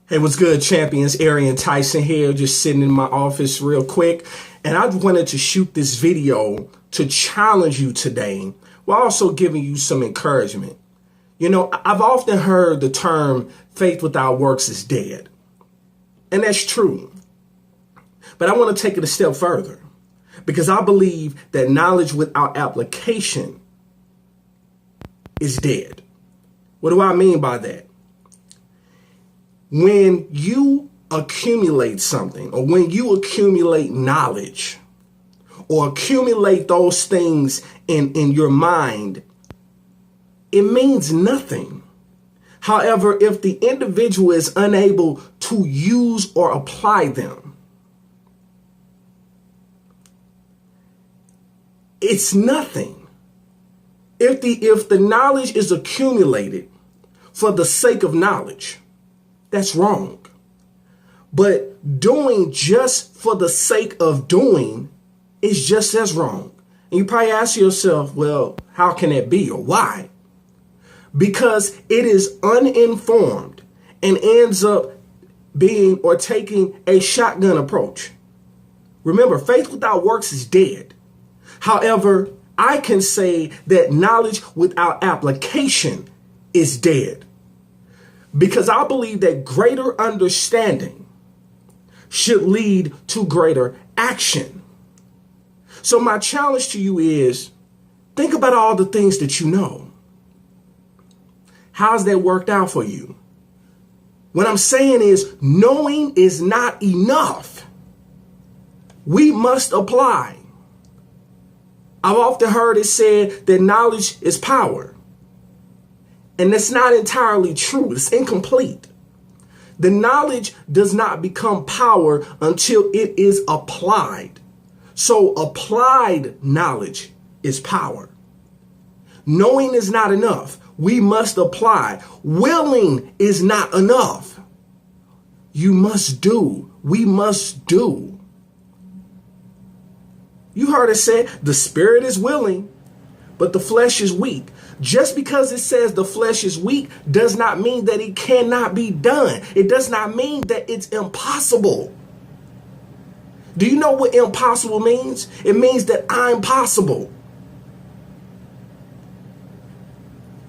Hey, what's good, champions? Arian, Tyson here, just sitting in my office real quick. And I wanted to shoot this video to challenge you today while also giving you some encouragement. You know, I've often heard the term faith without works is dead. And that's true. But I want to take it a step further because I believe that knowledge without application is dead. What do I mean by that? When you accumulate something, or when you accumulate knowledge, or accumulate those things in your mind, it means nothing. However, if the individual is unable to use or apply them, it's nothing. If the knowledge is accumulated for the sake of knowledge, that's wrong. But doing just for the sake of doing is just as wrong. And you probably ask yourself, well, how can that be or why? Because it is uninformed and ends up being or taking a shotgun approach. Remember, faith without works is dead. However, I can say that knowledge without application is dead. Because I believe that greater understanding should lead to greater action. So my challenge to you is, think about all the things that you know. How's that worked out for you? What I'm saying is, knowing is not enough. We must apply. I've often heard it said that knowledge is power. And that's not entirely true. It's incomplete. The knowledge does not become power until it is applied. So applied knowledge is power. Knowing is not enough. We must apply. Willing is not enough. You must do. We must do. You heard it said, the spirit is willing, but the flesh is weak. Just because it says the flesh is weak does not mean that it cannot be done. It does not mean that it's impossible. Do you know what impossible means? It means that I'm possible.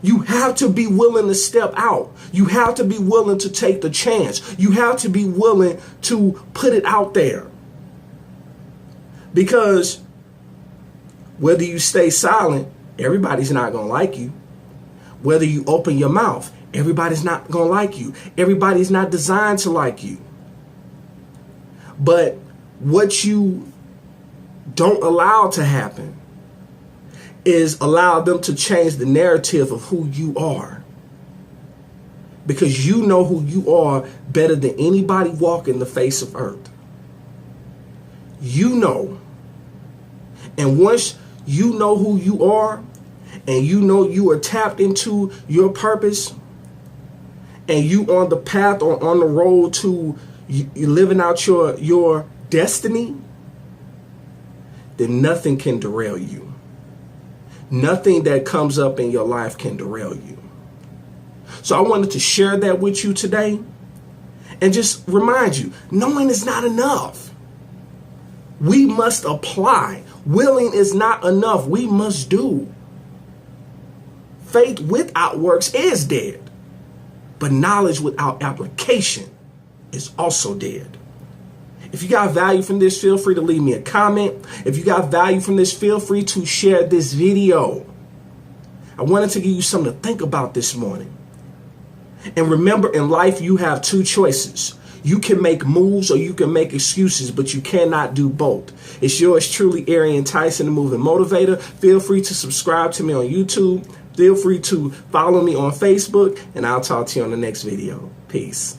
You have to be willing to step out. You have to be willing to take the chance. You have to be willing to put it out there. Because whether you stay silent, everybody's not going to like you. Whether you open your mouth, everybody's not going to like you. Everybody's not designed to like you. But what you don't allow to happen is allow them to change the narrative of who you are. Because you know who you are better than anybody walking the face of earth. You know. And once you know who you are, and you know you are tapped into your purpose, and you on the path or on the road to you living out your destiny, then nothing can derail you. Nothing that comes up in your life can derail you. So I wanted to share that with you today and just remind you, knowing is not enough. We must apply. Willing is not enough. We must do. Faith without works is dead. But knowledge without application is also dead. If you got value from this, feel free to leave me a comment. If you got value from this, feel free to share this video. I wanted to give you something to think about this morning. And remember, in life, you have two choices. You can make moves or you can make excuses, but you cannot do both. It's yours truly, Arian, Tyson, the Moving Motivator. Feel free to subscribe to me on YouTube. Feel free to follow me on Facebook, and I'll talk to you on the next video. Peace.